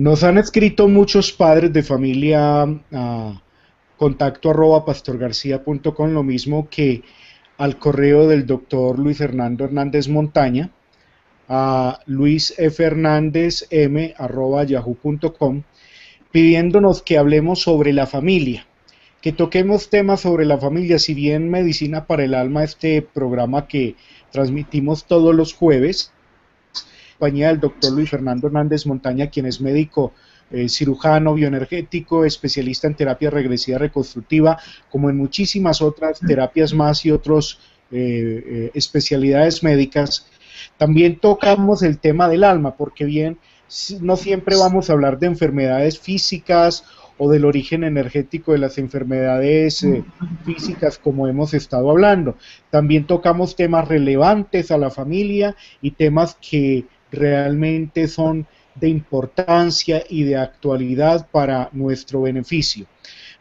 Nos han escrito muchos padres de familia a contacto@pastorgarcia.com, lo mismo que al correo del doctor Luis Fernando Hernández Montaña, a luisfernandezm@yahoo.com, pidiéndonos que hablemos sobre la familia, que toquemos temas sobre la familia. Si bien Medicina para el Alma, este programa que transmitimos todos los jueves, compañía del doctor Luis Fernando Hernández Montaña, quien es médico, cirujano, bioenergético, especialista en terapia regresiva reconstructiva, como en muchísimas otras terapias más y otras especialidades médicas. También tocamos el tema del alma, porque bien, no siempre vamos a hablar de enfermedades físicas o del origen energético de las enfermedades físicas como hemos estado hablando. También tocamos temas relevantes a la familia y temas que realmente son de importancia y de actualidad para nuestro beneficio.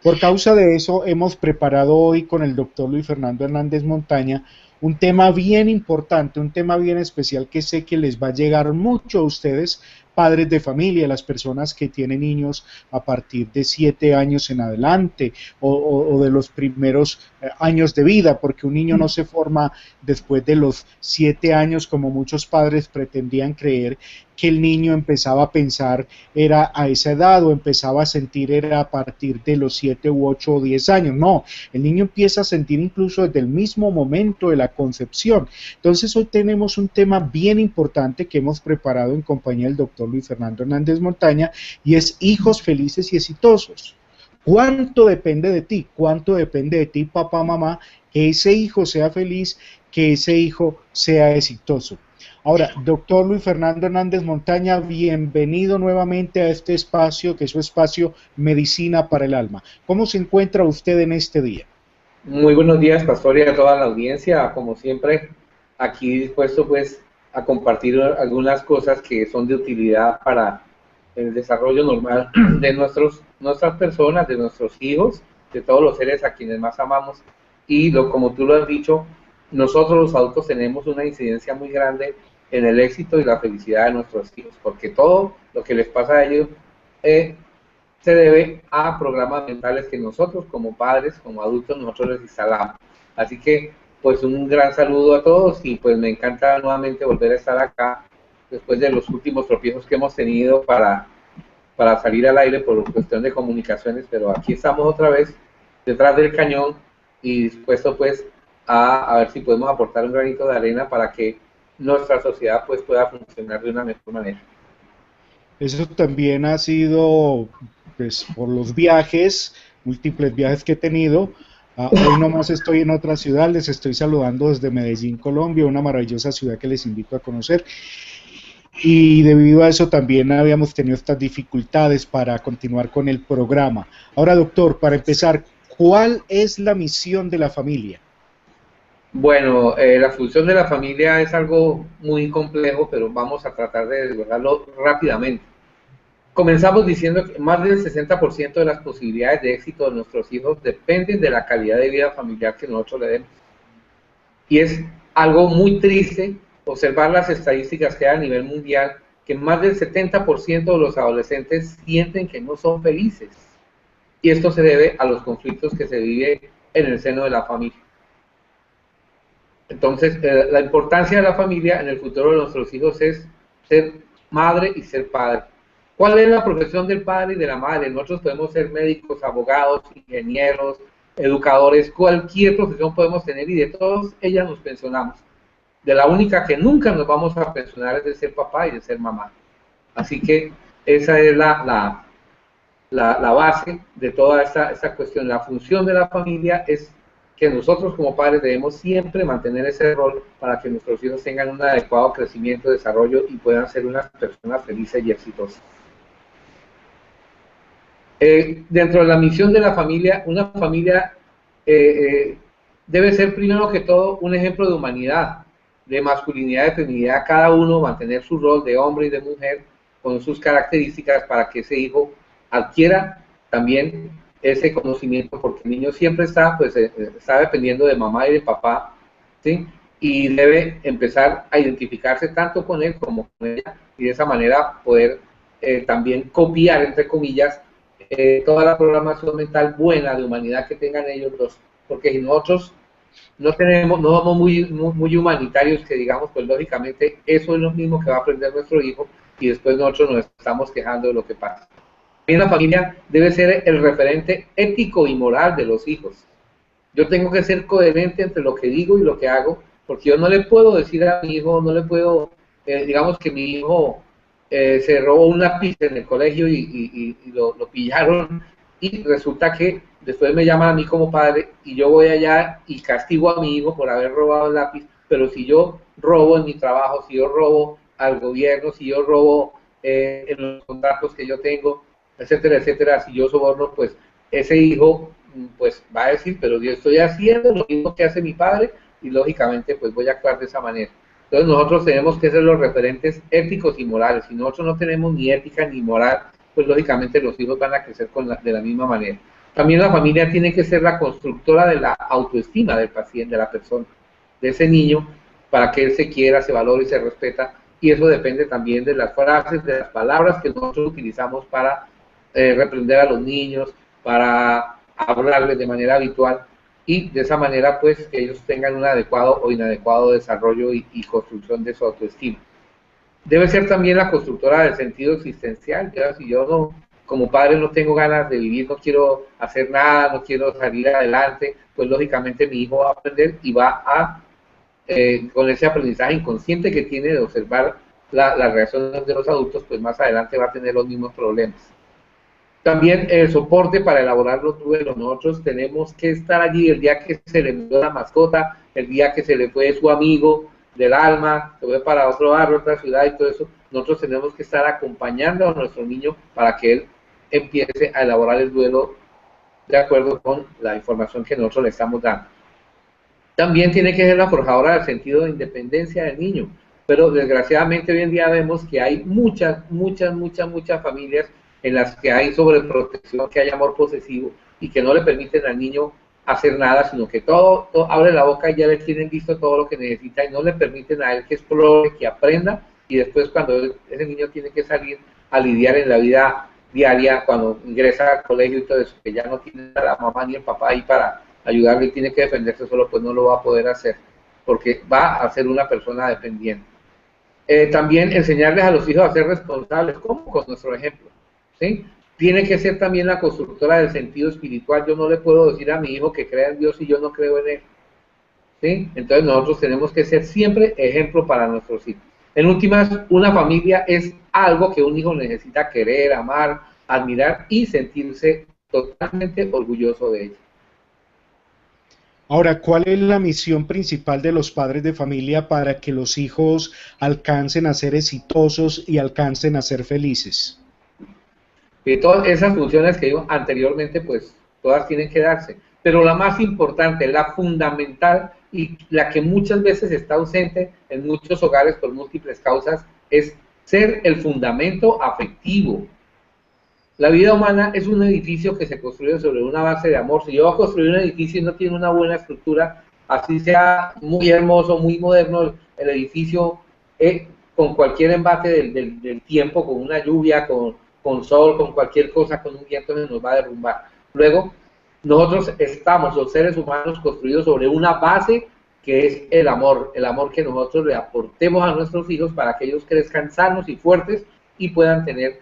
Por causa de eso, hemos preparado hoy con el doctor Luis Fernando Hernández Montaña un tema bien importante, un tema bien especial que sé que les va a llegar mucho a ustedes, padres de familia, las personas que tienen niños a partir de 7 años en adelante o de los primeros años de vida, porque un niño no se forma después de los 7 años como muchos padres pretendían creer que el niño empezaba a pensar era a esa edad o empezaba a sentir era a partir de los 7 u 8 o 10 años. No, el niño empieza a sentir incluso desde el mismo momento de la concepción. Entonces hoy tenemos un tema bien importante que hemos preparado en compañía del doctor Luis Fernando Hernández Montaña, y es hijos felices y exitosos. ¿Cuánto depende de ti? ¿Cuánto depende de ti, papá, mamá, que ese hijo sea feliz, que ese hijo sea exitoso? Ahora, doctor Luis Fernando Hernández Montaña, bienvenido nuevamente a este espacio, que es su espacio Medicina para el Alma. ¿Cómo se encuentra usted en este día? Muy buenos días, pastor, y a toda la audiencia. Como siempre, aquí dispuesto pues a compartir algunas cosas que son de utilidad para el desarrollo normal de nuestras personas, de nuestros hijos, de todos los seres a quienes más amamos. Y como tú lo has dicho, nosotros los adultos tenemos una incidencia muy grande en el éxito y la felicidad de nuestros hijos, porque todo lo que les pasa a ellos se debe a programas mentales que nosotros como padres, como adultos, nosotros les instalamos. Así que pues un gran saludo a todos y pues me encanta nuevamente volver a estar acá después de los últimos tropiezos que hemos tenido para salir al aire por cuestión de comunicaciones, pero aquí estamos otra vez detrás del cañón y dispuesto pues a ver si podemos aportar un granito de arena para que nuestra sociedad pues pueda funcionar de una mejor manera. Eso también ha sido, pues, por los viajes, múltiples viajes que he tenido. Hoy nomás estoy en otra ciudad, les estoy saludando desde Medellín, Colombia, una maravillosa ciudad que les invito a conocer. Y debido a eso también habíamos tenido estas dificultades para continuar con el programa. Ahora, doctor, para empezar, ¿cuál es la misión de la familia? Bueno, la función de la familia es algo muy complejo, pero vamos a tratar de desvelarlo rápidamente. Comenzamos diciendo que más del 60% de las posibilidades de éxito de nuestros hijos dependen de la calidad de vida familiar que nosotros le demos. Y es algo muy triste observar las estadísticas que hay a nivel mundial, que más del 70% de los adolescentes sienten que no son felices. Y esto se debe a los conflictos que se viven en el seno de la familia. Entonces, la importancia de la familia en el futuro de nuestros hijos es ser madre y ser padre. ¿Cuál es la profesión del padre y de la madre? Nosotros podemos ser médicos, abogados, ingenieros, educadores, cualquier profesión podemos tener y de todas ellas nos pensionamos. De la única que nunca nos vamos a pensionar es de ser papá y de ser mamá. Así que esa es la base de toda esta cuestión. La función de la familia es que nosotros como padres debemos siempre mantener ese rol para que nuestros hijos tengan un adecuado crecimiento, desarrollo y puedan ser unas personas felices y exitosas. Dentro de la misión de la familia, una familia debe ser primero que todo un ejemplo de humanidad, de masculinidad, de feminidad, cada uno mantener su rol de hombre y de mujer con sus características para que ese hijo adquiera también ese conocimiento, porque el niño siempre está dependiendo de mamá y de papá, ¿sí? Y debe empezar a identificarse tanto con él como con ella y de esa manera poder también copiar, entre comillas, toda la programación mental buena de humanidad que tengan ellos dos, porque si nosotros no somos muy humanitarios, que digamos, pues lógicamente eso es lo mismo que va a aprender nuestro hijo y después nosotros nos estamos quejando de lo que pasa. También la familia debe ser el referente ético y moral de los hijos. Yo tengo que ser coherente entre lo que digo y lo que hago, porque yo no le puedo decir a mi hijo, no le puedo, digamos que mi hijo se robó un lápiz en el colegio y lo pillaron, y resulta que después me llaman a mí como padre y yo voy allá y castigo a mi hijo por haber robado el lápiz, pero si yo robo en mi trabajo, si yo robo al gobierno, si yo robo en los contratos que yo tengo, etcétera, etcétera, si yo soborno, pues ese hijo pues va a decir, pero yo estoy haciendo lo mismo que hace mi padre y lógicamente pues voy a actuar de esa manera. Entonces nosotros tenemos que ser los referentes éticos y morales. Si nosotros no tenemos ni ética ni moral, pues lógicamente los hijos van a crecer de la misma manera. También la familia tiene que ser la constructora de la autoestima del paciente, de la persona, de ese niño, para que él se quiera, se valore y se respeta. Y eso depende también de las frases, de las palabras que nosotros utilizamos para reprender a los niños, para hablarles de manera habitual, y de esa manera pues que ellos tengan un adecuado o inadecuado desarrollo y construcción de su autoestima. Debe ser también la constructora del sentido existencial. Ya, si yo no, como padre no tengo ganas de vivir, no quiero hacer nada, no quiero salir adelante, pues lógicamente mi hijo va a aprender y va a, con ese aprendizaje inconsciente que tiene de observar las reacciones de los adultos, pues más adelante va a tener los mismos problemas. También el soporte para elaborar los duelos. Nosotros tenemos que estar allí el día que se le murió la mascota, el día que se le fue su amigo del alma, se fue para otro barrio, otra ciudad y todo eso. Nosotros tenemos que estar acompañando a nuestro niño para que él empiece a elaborar el duelo de acuerdo con la información que nosotros le estamos dando. También tiene que ser la forjadora del sentido de independencia del niño, pero desgraciadamente hoy en día vemos que hay muchas familias en las que hay sobreprotección, que hay amor posesivo y que no le permiten al niño hacer nada, sino que todo abre la boca y ya le tienen listo todo lo que necesita y no le permiten a él que explore, que aprenda, y después cuando ese niño tiene que salir a lidiar en la vida diaria, cuando ingresa al colegio y todo eso, que ya no tiene a la mamá ni el papá ahí para ayudarle y tiene que defenderse solo, pues no lo va a poder hacer, porque va a ser una persona dependiente. También enseñarles a los hijos a ser responsables, como con nuestro ejemplo, ¿sí? Tiene que ser también la constructora del sentido espiritual. Yo no le puedo decir a mi hijo que crea en Dios si yo no creo en él, ¿sí? Entonces nosotros tenemos que ser siempre ejemplo para nuestros hijos. En últimas, una familia es algo que un hijo necesita querer, amar, admirar y sentirse totalmente orgulloso de ella. Ahora, ¿cuál es la misión principal de los padres de familia para que los hijos alcancen a ser exitosos y alcancen a ser felices? Todas esas funciones que digo anteriormente, pues todas tienen que darse, pero la más importante, la fundamental y la que muchas veces está ausente en muchos hogares por múltiples causas, es ser el fundamento afectivo. La vida humana es un edificio que se construye sobre una base de amor. Si yo voy a construir un edificio y no tiene una buena estructura, así sea muy hermoso, muy moderno el edificio, con cualquier embate del tiempo, con una lluvia, con sol, con cualquier cosa, con un viento, se nos va a derrumbar. Luego, nosotros estamos, los seres humanos, construidos sobre una base que es el amor que nosotros le aportemos a nuestros hijos para que ellos crezcan sanos y fuertes y puedan tener,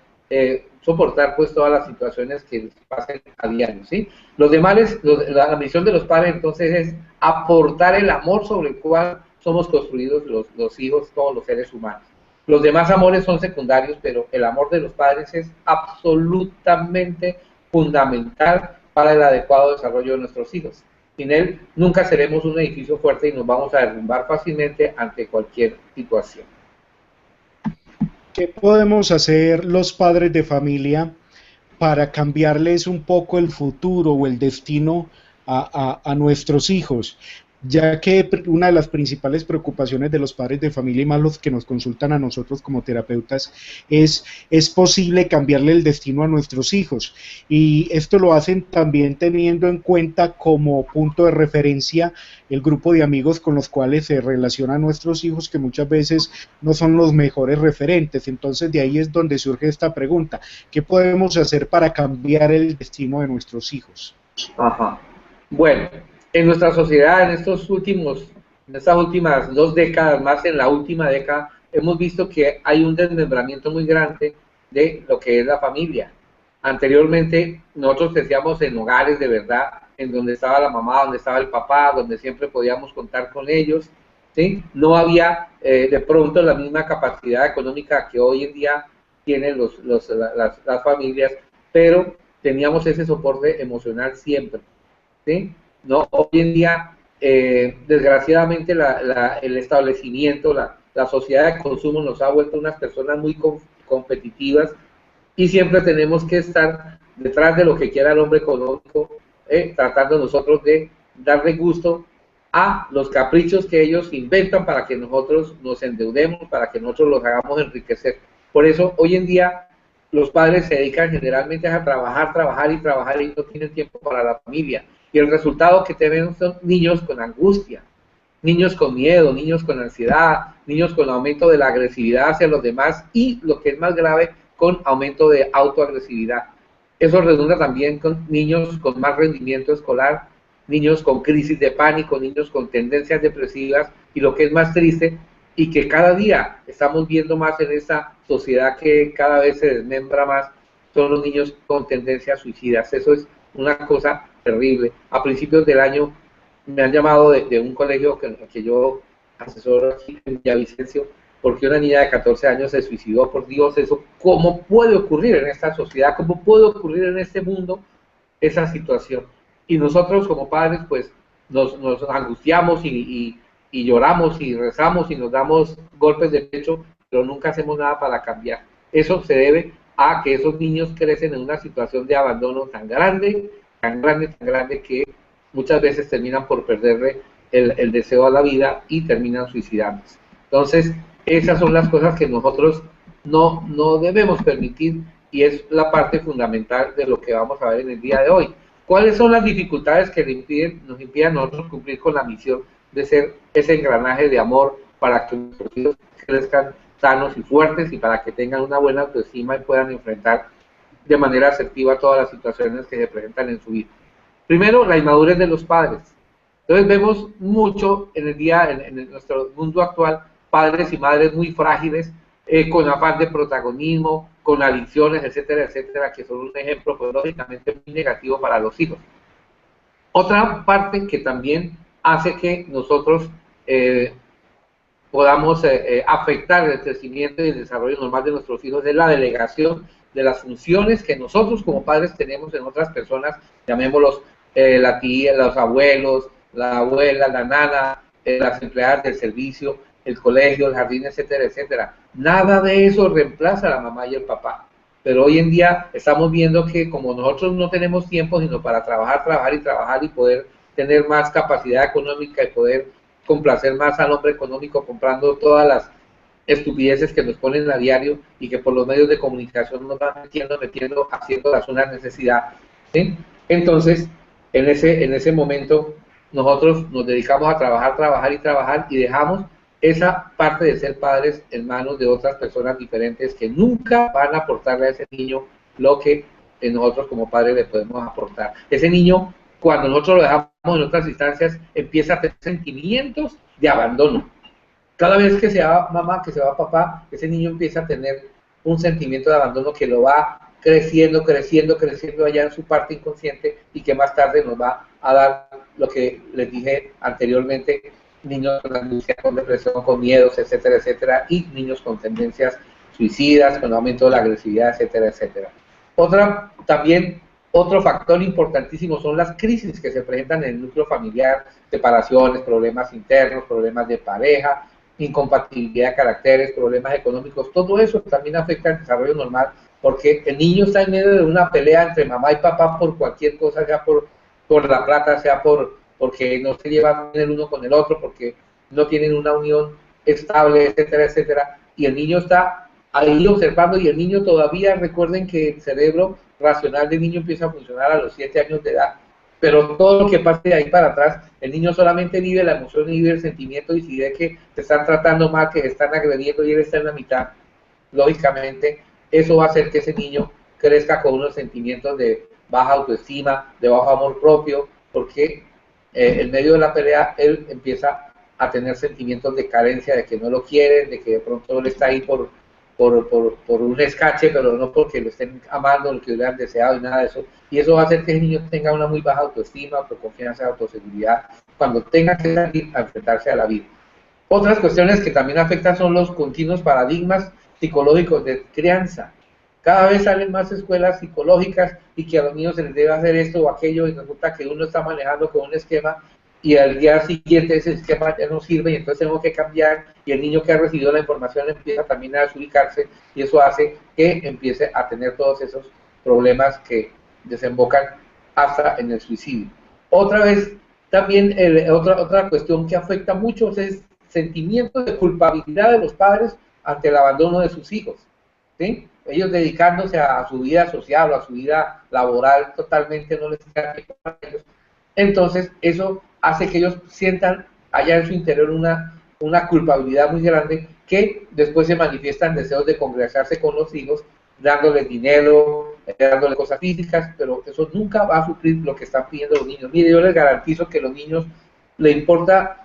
soportar pues todas las situaciones que les pasen a diario, ¿sí? La misión de los padres entonces es aportar el amor sobre el cual somos construidos los hijos, todos los seres humanos. Los demás amores son secundarios, pero el amor de los padres es absolutamente fundamental para el adecuado desarrollo de nuestros hijos. Sin él nunca seremos un edificio fuerte y nos vamos a derrumbar fácilmente ante cualquier situación. ¿Qué podemos hacer los padres de familia para cambiarles un poco el futuro o el destino a nuestros hijos? ya que una de las principales preocupaciones de los padres de familia y más los que nos consultan a nosotros como terapeutas es posible cambiarle el destino a nuestros hijos, y esto lo hacen también teniendo en cuenta como punto de referencia el grupo de amigos con los cuales se relacionan nuestros hijos, que muchas veces no son los mejores referentes. Entonces de ahí es donde surge esta pregunta: ¿qué podemos hacer para cambiar el destino de nuestros hijos? Ajá. Bueno, en nuestra sociedad, en estas últimas 2 décadas, más en la última década, hemos visto que hay un desmembramiento muy grande de lo que es la familia. Anteriormente, nosotros crecíamos en hogares de verdad, en donde estaba la mamá, donde estaba el papá, donde siempre podíamos contar con ellos, ¿sí? No había de pronto la misma capacidad económica que hoy en día tienen las familias, pero teníamos ese soporte emocional siempre, ¿sí? No, hoy en día, desgraciadamente, el establecimiento, la sociedad de consumo nos ha vuelto unas personas muy competitivas, y siempre tenemos que estar detrás de lo que quiera el hombre económico, tratando nosotros de darle gusto a los caprichos que ellos inventan para que nosotros nos endeudemos, para que nosotros los hagamos enriquecer. Por eso, hoy en día, los padres se dedican generalmente a trabajar, trabajar y trabajar, y no tienen tiempo para la familia. Y el resultado que tenemos son niños con angustia, niños con miedo, niños con ansiedad, niños con aumento de la agresividad hacia los demás, y lo que es más grave, con aumento de autoagresividad. Eso redunda también con niños con más rendimiento escolar, niños con crisis de pánico, niños con tendencias depresivas, y lo que es más triste, y que cada día estamos viendo más en esta sociedad que cada vez se desmembra más, son los niños con tendencias suicidas. Eso es una cosa terrible. A principios del año me han llamado de un colegio que yo asesoro aquí en Villavicencio, porque una niña de 14 años se suicidó. Por Dios, eso, ¿cómo puede ocurrir en esta sociedad? ¿Cómo puede ocurrir en este mundo esa situación? Y nosotros como padres, pues, nos angustiamos y lloramos y rezamos y nos damos golpes de pecho, pero nunca hacemos nada para cambiar. Eso se debe a que esos niños crecen en una situación de abandono tan grande, tan grande, tan grande, que muchas veces terminan por perderle el deseo a la vida y terminan suicidándose. Entonces, esas son las cosas que nosotros no debemos permitir, y es la parte fundamental de lo que vamos a ver en el día de hoy. ¿Cuáles son las dificultades que nos impiden a nosotros cumplir con la misión de ser ese engranaje de amor para que nuestros hijos crezcan sanos y fuertes, y para que tengan una buena autoestima y puedan enfrentar de manera asertiva todas las situaciones que se presentan en su vida? Primero, la inmadurez de los padres. Entonces vemos mucho en el día, en nuestro mundo actual, padres y madres muy frágiles, con afán de protagonismo, con adicciones, etcétera, etcétera, que son un ejemplo, pues, lógicamente muy negativo para los hijos. Otra parte que también hace que nosotros podamos afectar el crecimiento y el desarrollo normal de nuestros hijos es la delegación de las funciones que nosotros como padres tenemos en otras personas, llamémoslos la tía, los abuelos, la abuela, la nana, las empleadas del servicio, el colegio, el jardín, etcétera, etcétera. Nada de eso reemplaza a la mamá y el papá. Pero hoy en día estamos viendo que, como nosotros no tenemos tiempo sino para trabajar, trabajar y trabajar, y poder tener más capacidad económica y poder complacer más al hombre económico comprando todas las estupideces que nos ponen a diario y que por los medios de comunicación nos van metiendo, haciéndolas una necesidad, ¿sí? Entonces, en ese momento, nosotros nos dedicamos a trabajar, trabajar y trabajar, y dejamos esa parte de ser padres en manos de otras personas diferentes, que nunca van a aportarle a ese niño lo que nosotros como padres le podemos aportar. Ese niño, cuando nosotros lo dejamos en otras instancias, empieza a tener sentimientos de abandono. Cada vez que se va mamá, que se va papá, ese niño empieza a tener un sentimiento de abandono que lo va creciendo, creciendo, creciendo allá en su parte inconsciente, y que más tarde nos va a dar lo que les dije anteriormente: niños con angustia, con depresión, con miedos, etcétera, etcétera, y niños con tendencias suicidas, con aumento de la agresividad, etcétera, etcétera. Otro factor importantísimo son las crisis que se presentan en el núcleo familiar: separaciones, problemas internos, problemas de pareja, incompatibilidad de caracteres, problemas económicos. Todo eso también afecta al desarrollo normal, porque el niño está en medio de una pelea entre mamá y papá por cualquier cosa, sea por la plata, sea por porque no se llevan bien el uno con el otro, porque no tienen una unión estable, etcétera, etcétera, y el niño está ahí observando, y el niño todavía, recuerden que el cerebro racional del niño empieza a funcionar a los 7 años de edad, pero todo lo que pase de ahí para atrás, el niño solamente vive la emoción y vive el sentimiento, y si ve que te están tratando mal, que te están agrediendo y él está en la mitad, lógicamente eso va a hacer que ese niño crezca con unos sentimientos de baja autoestima, de bajo amor propio, porque en medio de la pelea él empieza a tener sentimientos de carencia, de que no lo quieren, de que de pronto él está ahí por un escache, pero no porque lo estén amando, lo que hubieran deseado y nada de eso. Y eso va a hacer que el niño tenga una muy baja autoestima, autoconfianza, autoseguridad, cuando tenga que salir a enfrentarse a la vida. Otras cuestiones que también afectan son los continuos paradigmas psicológicos de crianza. Cada vez salen más escuelas psicológicas y que a los niños se les debe hacer esto o aquello, y resulta que uno está manejando con un esquema y al día siguiente ese esquema ya no sirve y entonces tenemos que cambiar, y el niño que ha recibido la información empieza también a desubicarse, y eso hace que empiece a tener todos esos problemas que desembocan hasta en el suicidio. Otra vez, también otra cuestión que afecta mucho es sentimientos de culpabilidad de los padres ante el abandono de sus hijos, ¿sí? Ellos dedicándose a su vida social o a su vida laboral totalmente, no les queda tiempo para ellos. Entonces eso hace que ellos sientan allá en su interior una culpabilidad muy grande, que después se manifiestan deseos de congregarse con los hijos, dándoles dinero, dándoles cosas físicas, pero eso nunca va a suplir lo que están pidiendo los niños. Mire, yo les garantizo que a los niños les importa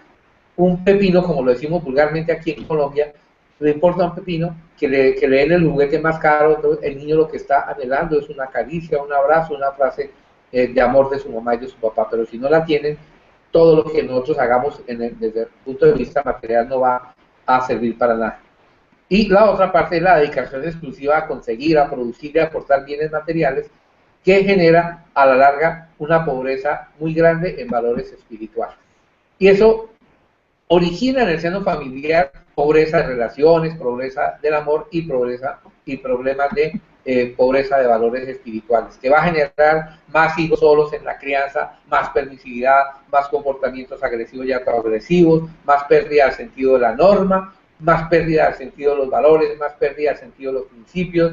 un pepino, como lo decimos vulgarmente aquí en Colombia, le importa un pepino que le den el juguete más caro. Entonces el niño lo que está anhelando es una caricia, un abrazo, una frase de amor de su mamá y de su papá, pero si no la tienen, todo lo que nosotros hagamos desde el punto de vista material no va a servir para nada. Y la otra parte es la dedicación exclusiva a conseguir, a producir y a aportar bienes materiales, que genera a la larga una pobreza muy grande en valores espirituales. Y eso origina en el seno familiar pobreza de relaciones, pobreza del amor y pobreza y problemas de pobreza de valores espirituales, que va a generar más hijos solos en la crianza, más permisividad, más comportamientos agresivos y autoagresivos, más pérdida del sentido de la norma, más pérdida del sentido de los valores, más pérdida del sentido de los principios,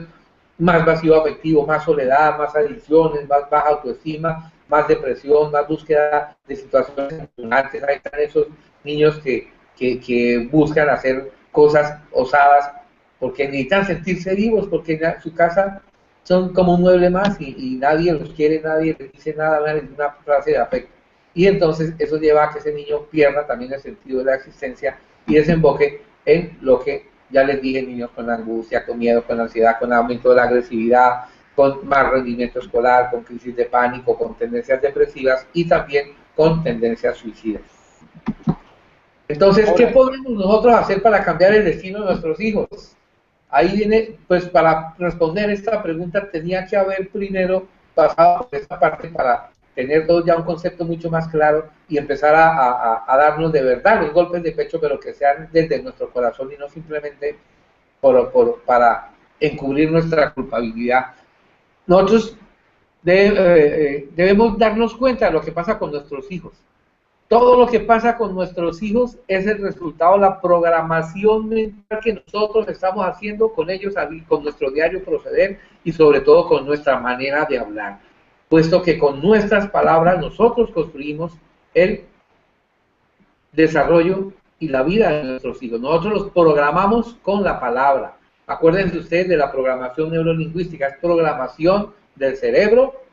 más vacío afectivo, más soledad, más adicciones, más baja autoestima, más depresión, más búsqueda de situaciones emocionantes. Ahí están esos niños que buscan hacer cosas osadas porque necesitan sentirse vivos, porque en su casa son como un mueble más y nadie los quiere, nadie les dice nada, nadie les dice una frase de afecto. Y entonces eso lleva a que ese niño pierda también el sentido de la existencia y desemboque en lo que ya les dije, niños con angustia, con miedo, con ansiedad, con aumento de la agresividad, con más rendimiento escolar, con crisis de pánico, con tendencias depresivas y también con tendencias suicidas. Entonces, ¿qué podemos nosotros hacer para cambiar el destino de nuestros hijos? Ahí viene, pues para responder esta pregunta tenía que haber primero pasado por esta parte para tener todos ya un concepto mucho más claro y empezar a darnos de verdad los golpes de pecho, pero que sean desde nuestro corazón y no simplemente para encubrir nuestra culpabilidad. Nosotros debemos darnos cuenta de lo que pasa con nuestros hijos. Todo lo que pasa con nuestros hijos es el resultado de la programación mental que nosotros estamos haciendo con ellos, con nuestro diario proceder y sobre todo con nuestra manera de hablar, puesto que con nuestras palabras nosotros construimos el desarrollo y la vida de nuestros hijos. Nosotros los programamos con la palabra. Acuérdense ustedes de la programación neurolingüística, es programación del cerebro,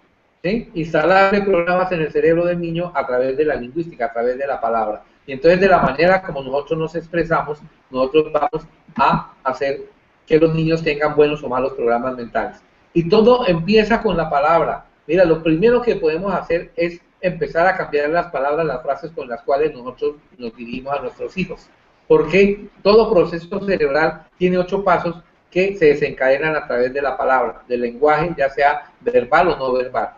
¿sí? Instalarle programas en el cerebro del niño a través de la lingüística, a través de la palabra. Y entonces de la manera como nosotros nos expresamos, nosotros vamos a hacer que los niños tengan buenos o malos programas mentales. Y todo empieza con la palabra. Mira, lo primero que podemos hacer es empezar a cambiar las palabras, las frases con las cuales nosotros nos dirigimos a nuestros hijos. Porque todo proceso cerebral tiene 8 pasos que se desencadenan a través de la palabra, del lenguaje, ya sea verbal o no verbal.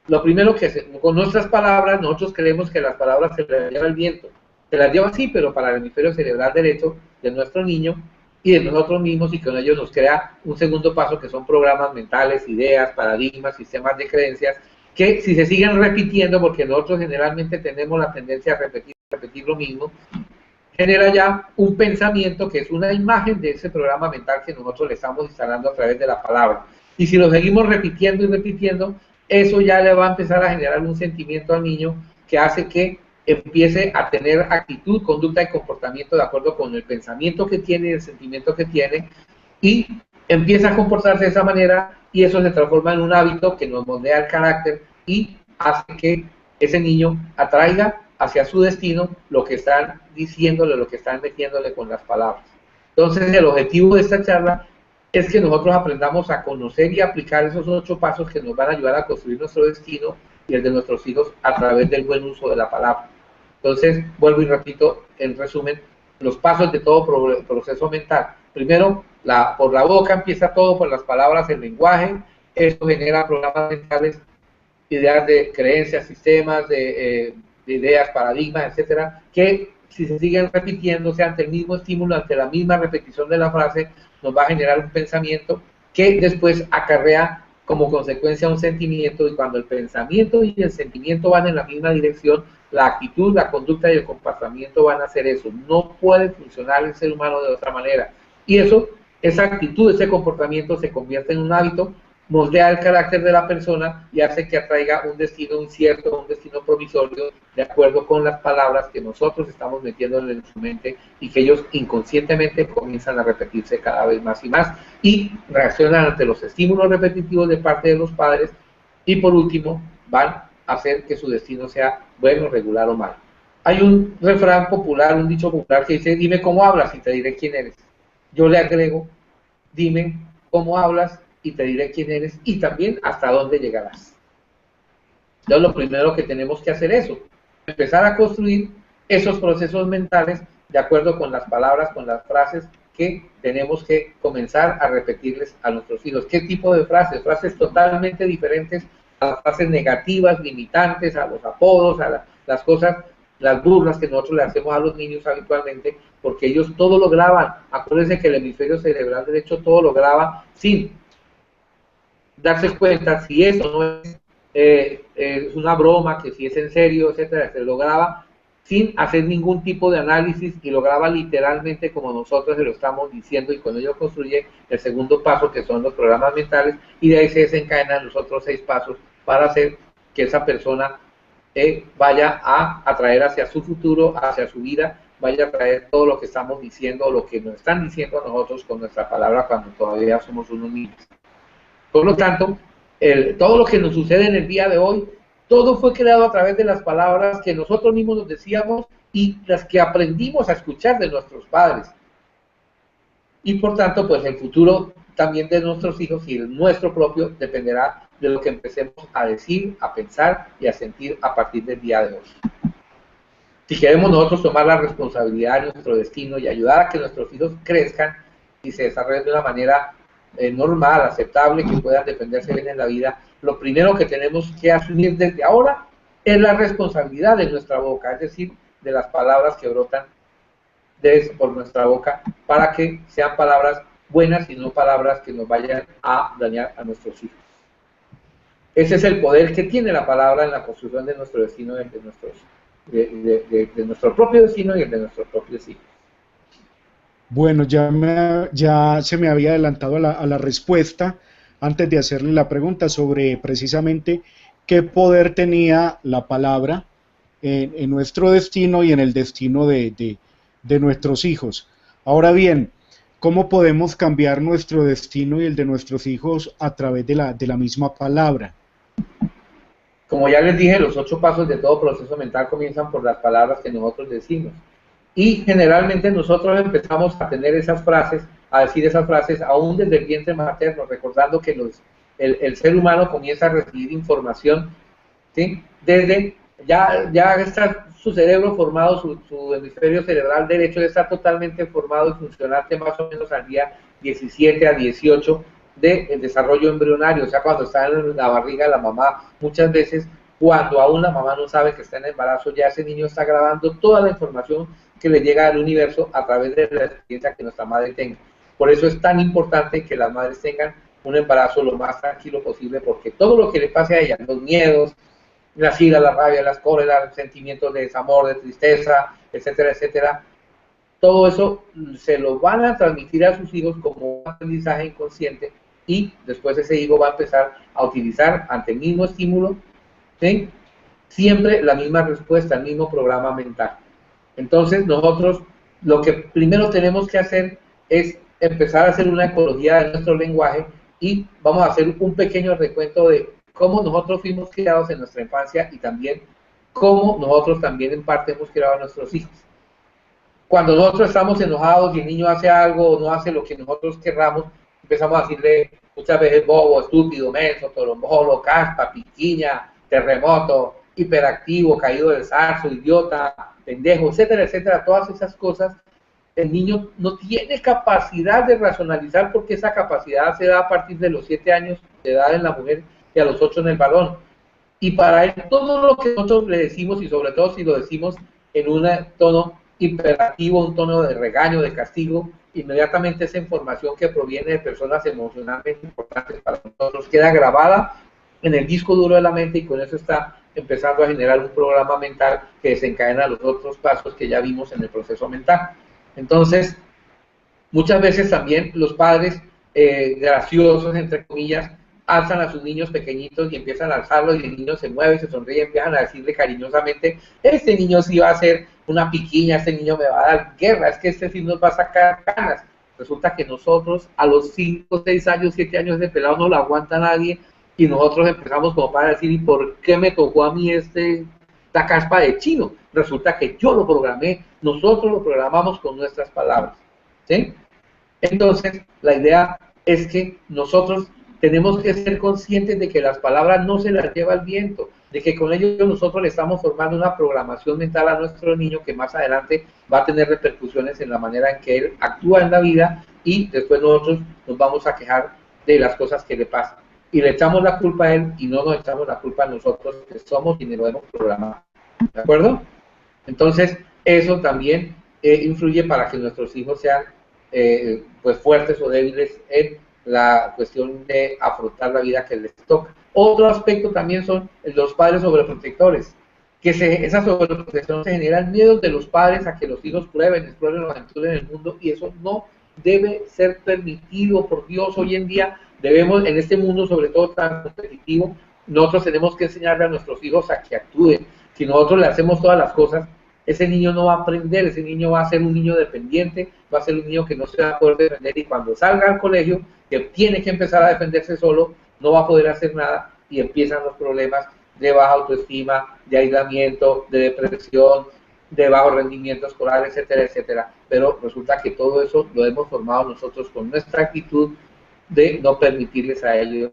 Lo primero que con nuestras palabras, nosotros creemos que las palabras se las lleva el viento. Se las lleva sí, pero para el hemisferio cerebral derecho de nuestro niño y de nosotros mismos, y con ello nos crea un segundo paso que son programas mentales, ideas, paradigmas, sistemas de creencias que si se siguen repitiendo, porque nosotros generalmente tenemos la tendencia a repetir lo mismo, genera ya un pensamiento que es una imagen de ese programa mental que nosotros le estamos instalando a través de la palabra. Y si lo seguimos repitiendo y repitiendo, eso ya le va a empezar a generar un sentimiento al niño que hace que empiece a tener actitud, conducta y comportamiento de acuerdo con el pensamiento que tiene y el sentimiento que tiene, y empieza a comportarse de esa manera, y eso se transforma en un hábito que nos moldea el carácter y hace que ese niño atraiga hacia su destino lo que están diciéndole, lo que están metiéndole con las palabras. Entonces, el objetivo de esta charla es que nosotros aprendamos a conocer y aplicar esos 8 pasos que nos van a ayudar a construir nuestro destino y el de nuestros hijos a través del buen uso de la palabra. Entonces, vuelvo y repito, en resumen, los pasos de todo proceso mental. Primero, por la boca empieza todo, por las palabras, el lenguaje. Esto genera programas mentales, ideas de creencias, sistemas, de ideas, paradigmas, etcétera, que si se siguen repitiéndose ante el mismo estímulo, ante la misma repetición de la frase, nos va a generar un pensamiento que después acarrea como consecuencia un sentimiento, y cuando el pensamiento y el sentimiento van en la misma dirección, la actitud, la conducta y el comportamiento van a hacer eso. No puede funcionar el ser humano de otra manera. Y eso, esa actitud, ese comportamiento se convierte en un hábito, moldea el carácter de la persona y hace que atraiga un destino incierto, un destino provisorio, de acuerdo con las palabras que nosotros estamos metiendo en su mente y que ellos inconscientemente comienzan a repetirse cada vez más y más y reaccionan ante los estímulos repetitivos de parte de los padres, y por último van a hacer que su destino sea bueno, regular o malo. Hay un refrán popular, un dicho popular que dice: dime cómo hablas y te diré quién eres. Yo le agrego: dime cómo hablas y te diré quién eres y también hasta dónde llegarás. Entonces, lo primero que tenemos que hacer es eso, empezar a construir esos procesos mentales de acuerdo con las palabras, con las frases que tenemos que comenzar a repetirles a nuestros hijos. ¿Qué tipo de frases? Frases totalmente diferentes a las frases negativas, limitantes, a los apodos, a las cosas, las burlas que nosotros le hacemos a los niños habitualmente, porque ellos todo lo graban. Acuérdense que el hemisferio cerebral derecho todo lo graba sin darse cuenta si eso no es una broma, que si es en serio, etcétera. Se lo graba sin hacer ningún tipo de análisis y lo graba literalmente como nosotros se lo estamos diciendo, y con ello construye el segundo paso, que son los programas mentales, y de ahí se desencadenan los otros 6 pasos para hacer que esa persona vaya a atraer hacia su futuro, hacia su vida, vaya a traer todo lo que estamos diciendo, lo que nos están diciendo a nosotros con nuestra palabra cuando todavía somos unos niños. Por lo tanto, todo lo que nos sucede en el día de hoy, todo fue creado a través de las palabras que nosotros mismos nos decíamos y las que aprendimos a escuchar de nuestros padres. Y por tanto, pues el futuro también de nuestros hijos y el nuestro propio dependerá de lo que empecemos a decir, a pensar y a sentir a partir del día de hoy. Si queremos nosotros tomar la responsabilidad de nuestro destino y ayudar a que nuestros hijos crezcan y se desarrollen de una manera normal, aceptable, que puedan defenderse bien en la vida, lo primero que tenemos que asumir desde ahora es la responsabilidad de nuestra boca, es decir, de las palabras que brotan por nuestra boca, para que sean palabras buenas y no palabras que nos vayan a dañar a nuestros hijos. Ese es el poder que tiene la palabra en la construcción de nuestro destino, de nuestro propio destino y el de nuestros propios hijos. Bueno, ya se me había adelantado a la respuesta antes de hacerle la pregunta sobre precisamente qué poder tenía la palabra en nuestro destino y en el destino de nuestros hijos. Ahora bien, ¿cómo podemos cambiar nuestro destino y el de nuestros hijos a través de la misma palabra? Como ya les dije, los 8 pasos de todo proceso mental comienzan por las palabras que nosotros decimos. Y generalmente nosotros empezamos a tener esas frases, a decir esas frases aún desde el vientre materno, recordando que el ser humano comienza a recibir información, ¿sí? Desde, ya está su cerebro formado, su hemisferio cerebral derecho ya está totalmente formado y funcionante más o menos al día 17 a 18 del desarrollo embrionario, o sea, cuando está en la barriga de la mamá. Muchas veces, cuando aún la mamá no sabe que está en embarazo, ya ese niño está grabando toda la información que le llega al universo a través de la experiencia que nuestra madre tenga. Por eso es tan importante que las madres tengan un embarazo lo más tranquilo posible, porque todo lo que le pase a ella, los miedos, las iras, la rabia, las cóleras, sentimientos de desamor, de tristeza, etcétera, etcétera, todo eso se lo van a transmitir a sus hijos como un aprendizaje inconsciente y después ese hijo va a empezar a utilizar ante el mismo estímulo, ¿sí?, siempre la misma respuesta, el mismo programa mental. Entonces nosotros lo que primero tenemos que hacer es empezar a hacer una ecología de nuestro lenguaje y vamos a hacer un pequeño recuento de cómo nosotros fuimos criados en nuestra infancia y también cómo nosotros también en parte hemos criado a nuestros hijos. Cuando nosotros estamos enojados y el niño hace algo o no hace lo que nosotros querramos, empezamos a decirle muchas veces bobo, estúpido, menso, torombolo, caspa, piquiña, terremoto, hiperactivo, caído del zarzo, idiota, pendejo, etcétera, etcétera. Todas esas cosas, el niño no tiene capacidad de racionalizar porque esa capacidad se da a partir de los 7 años de edad en la mujer y a los 8 en el varón. Y para él todo lo que nosotros le decimos, y sobre todo si lo decimos en un tono imperativo, un tono de regaño, de castigo, inmediatamente esa información que proviene de personas emocionalmente importantes para nosotros queda grabada en el disco duro de la mente y con eso está empezando a generar un programa mental que desencadena los otros pasos que ya vimos en el proceso mental. Entonces, muchas veces también los padres graciosos, entre comillas, alzan a sus niños pequeñitos y empiezan a alzarlos y el niño se mueve, se sonríe y empiezan a decirle cariñosamente, este niño sí va a ser una piquiña, este niño me va a dar guerra, es que este sí nos va a sacar canas. Resulta que nosotros a los 5, 6 años, 7 años de pelado no lo aguanta nadie y nosotros empezamos como para decir, ¿y por qué me tocó a mí esta caspa de chino? Resulta que yo lo programé, nosotros lo programamos con nuestras palabras, ¿sí? Entonces, la idea es que nosotros tenemos que ser conscientes de que las palabras no se las lleva el viento, de que con ello nosotros le estamos formando una programación mental a nuestro niño que más adelante va a tener repercusiones en la manera en que él actúa en la vida y después nosotros nos vamos a quejar de las cosas que le pasan. Y le echamos la culpa a él y no nos echamos la culpa a nosotros que somos quienes lo hemos programado. ¿De acuerdo? Entonces, eso también influye para que nuestros hijos sean pues fuertes o débiles en la cuestión de afrontar la vida que les toca. Otro aspecto también son los padres sobreprotectores, que esa sobreprotección se genera el miedo de los padres a que los hijos prueben, exploren las aventuras en el mundo y eso no debe ser permitido, por Dios. Hoy en día debemos, en este mundo sobre todo tan competitivo, nosotros tenemos que enseñarle a nuestros hijos a que actúen. Si nosotros le hacemos todas las cosas, ese niño no va a aprender, ese niño va a ser un niño dependiente, va a ser un niño que no se va a poder defender y cuando salga al colegio, que tiene que empezar a defenderse solo, no va a poder hacer nada y empiezan los problemas de baja autoestima, de aislamiento, de depresión, de bajo rendimiento escolar, etcétera, etcétera. Pero resulta que todo eso lo hemos formado nosotros con nuestra actitud de no permitirles a ellos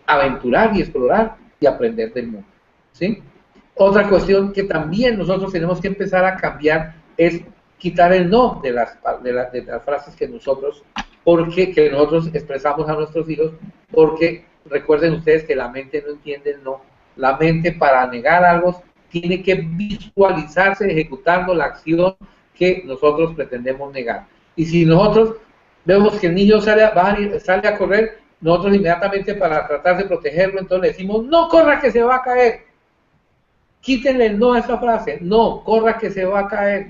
aventurar y explorar y aprender del mundo, ¿sí? Otra cuestión que también nosotros tenemos que empezar a cambiar es quitar el no de las frases que nosotros expresamos a nuestros hijos, porque recuerden ustedes que la mente no entiende el no. La mente para negar algo tiene que visualizarse ejecutando la acción que nosotros pretendemos negar. Y si nosotros vemos que el niño sale a correr, nosotros inmediatamente para tratar de protegerlo, entonces le decimos, no corra que se va a caer. Quítenle el no a esa frase, no, corra que se va a caer.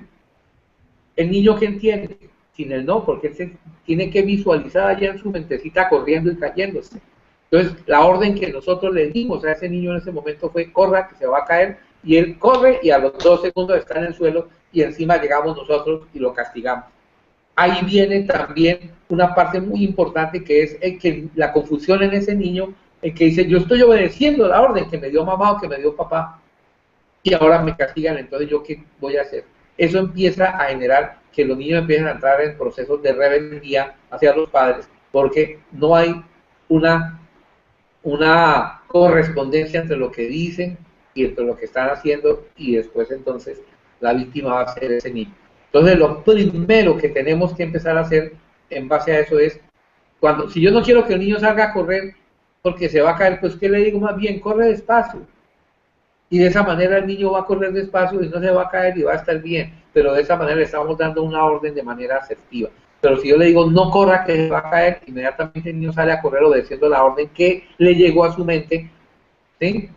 El niño que entiende, sin el no, porque él se tiene que visualizar allá en su mentecita corriendo y cayéndose. Entonces, la orden que nosotros le dimos a ese niño en ese momento fue, corra que se va a caer, y él corre y a los 2 segundos está en el suelo y encima llegamos nosotros y lo castigamos. Ahí viene también una parte muy importante que es que la confusión en ese niño, el que dice, yo estoy obedeciendo la orden que me dio mamá o que me dio papá, y ahora me castigan, entonces ¿yo qué voy a hacer? Eso empieza a generar que los niños empiecen a entrar en procesos de rebeldía hacia los padres, porque no hay una correspondencia entre lo que dicen y entre lo que están haciendo, y después entonces la víctima va a ser ese niño. Entonces lo primero que tenemos que empezar a hacer en base a eso es, si yo no quiero que el niño salga a correr porque se va a caer, pues ¿qué le digo? Más bien, corre despacio. Y de esa manera el niño va a correr despacio y no se va a caer y va a estar bien. pero de esa manera le estamos dando una orden de manera asertiva. Pero si yo le digo no corra que se va a caer, inmediatamente el niño sale a correr obedeciendo la orden que le llegó a su mente, ¿sí?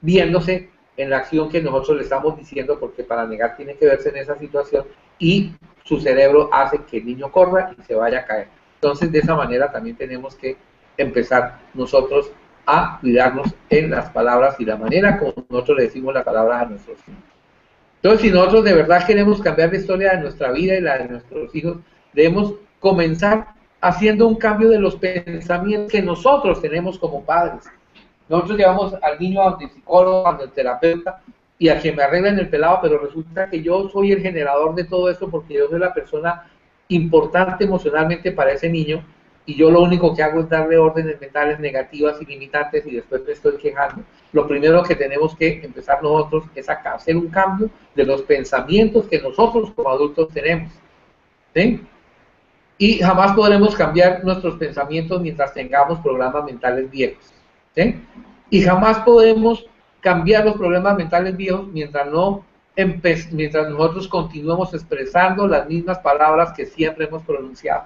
Viéndose en la acción que nosotros le estamos diciendo, porque para negar tiene que verse en esa situación, y su cerebro hace que el niño corra y se vaya a caer. Entonces, de esa manera también tenemos que empezar nosotros a cuidarnos en las palabras y la manera como nosotros le decimos las palabras a nuestros hijos. Entonces, si nosotros de verdad queremos cambiar la historia de nuestra vida y la de nuestros hijos, debemos comenzar haciendo un cambio de los pensamientos que nosotros tenemos como padres. Nosotros llevamos al niño al psicólogo, al terapeuta, y a que me arreglen el pelado, pero resulta que yo soy el generador de todo esto porque yo soy la persona importante emocionalmente para ese niño, y yo lo único que hago es darle órdenes mentales negativas y limitantes y después me estoy quejando. Lo primero que tenemos que empezar nosotros es a hacer un cambio de los pensamientos que nosotros como adultos tenemos, ¿sí? Y jamás podremos cambiar nuestros pensamientos mientras tengamos programas mentales viejos, ¿sí? Y jamás podemos cambiar los problemas mentales viejos mientras nosotros continuemos expresando las mismas palabras que siempre hemos pronunciado,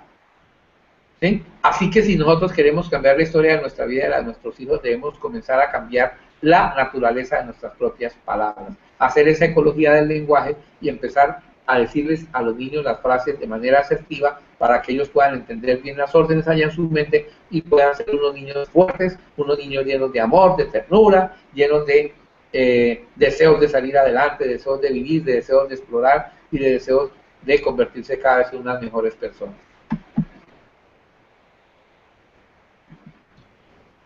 ¿sí? Así que si nosotros queremos cambiar la historia de nuestra vida y la de nuestros hijos, debemos comenzar a cambiar la naturaleza de nuestras propias palabras, hacer esa ecología del lenguaje y empezar a decirles a los niños las frases de manera asertiva para que ellos puedan entender bien las órdenes allá en su mente y puedan ser unos niños fuertes, unos niños llenos de amor, de ternura, llenos de deseos de salir adelante, deseos de vivir, de deseos de explorar y de deseos de convertirse cada vez en unas mejores personas.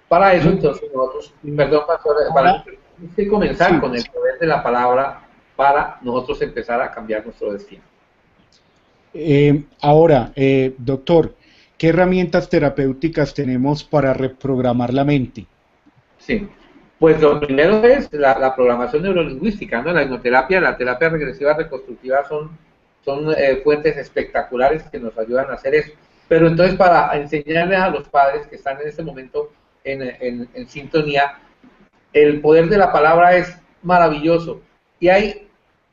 Para eso, entonces, nosotros, perdón, pastor, para comenzar con el poder de la palabra para nosotros empezar a cambiar nuestro destino. Ahora, doctor, ¿qué herramientas terapéuticas tenemos para reprogramar la mente? Sí, pues lo primero es la programación neurolingüística, ¿no? La hipnoterapia, la terapia regresiva reconstructiva son fuentes espectaculares que nos ayudan a hacer eso. Pero entonces, para enseñarles a los padres que están en este momento en sintonía, el poder de la palabra es maravilloso. Y hay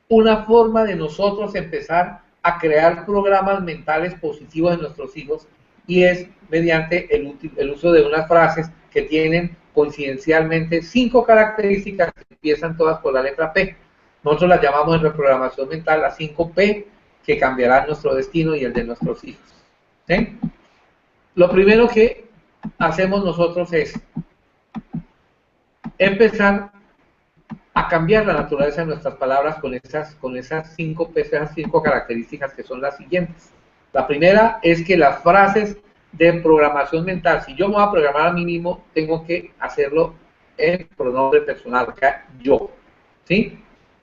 una forma de nosotros empezar a crear programas mentales positivos en nuestros hijos, y es mediante el uso de unas frases que tienen coincidencialmente 5 características que empiezan todas por la letra P. Nosotros las llamamos en reprogramación mental las 5 P que cambiarán nuestro destino y el de nuestros hijos, ¿sí? Lo primero que hacemos nosotros es empezar a cambiar la naturaleza de nuestras palabras con esas 5 P, esas 5 características que son las siguientes. La primera es que las frases de programación mental, si yo me voy a programar a mí mismo, tengo que hacerlo en pronombre personal, o sea, yo, ¿sí?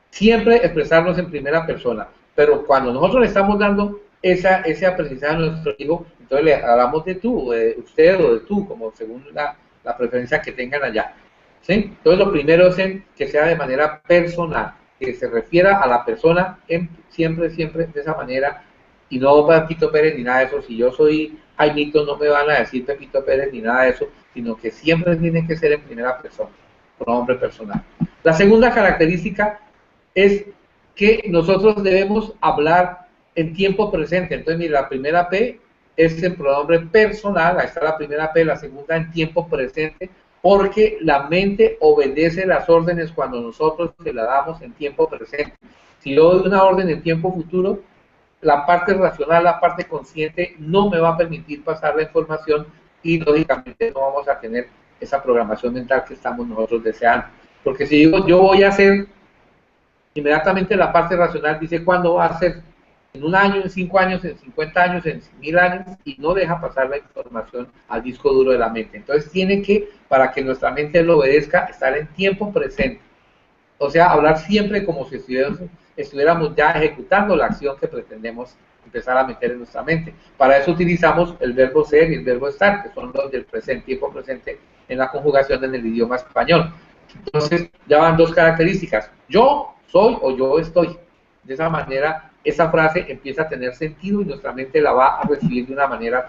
Siempre expresarnos en primera persona, pero cuando nosotros le estamos dando ese aprendizaje a nuestro hijo, entonces le hablamos de tú, de usted o de tú, como según la preferencia que tengan allá, ¿sí? Entonces lo primero es que sea de manera personal, que se refiera a la persona siempre de esa manera, y no Pepito Pérez ni nada de eso. Si yo soy Jaimito, no me van a decir Pepito Pérez ni nada de eso, sino que siempre tiene que ser en primera persona, pronombre personal. La segunda característica es que nosotros debemos hablar en tiempo presente. Entonces, mira, la primera P es el pronombre personal, ahí está la primera P, la segunda en tiempo presente, porque la mente obedece las órdenes cuando nosotros se la damos en tiempo presente. Si yo doy una orden en tiempo futuro, la parte racional, la parte consciente no me va a permitir pasar la información y lógicamente no vamos a tener esa programación mental que estamos nosotros deseando. Porque si digo yo voy a hacer, inmediatamente la parte racional dice cuándo va a ser, en 1 año, en 5 años, en 50 años, en 1000 años, y no deja pasar la información al disco duro de la mente. Entonces tiene que, para que nuestra mente lo obedezca, estar en tiempo presente. O sea, hablar siempre como si estuviéramos ya ejecutando la acción que pretendemos empezar a meter en nuestra mente. Para eso utilizamos el verbo ser y el verbo estar, que son los del presente, tiempo presente en la conjugación en el idioma español. Entonces, ya van 2 características. Yo soy o yo estoy. De esa manera, esa frase empieza a tener sentido y nuestra mente la va a recibir de una manera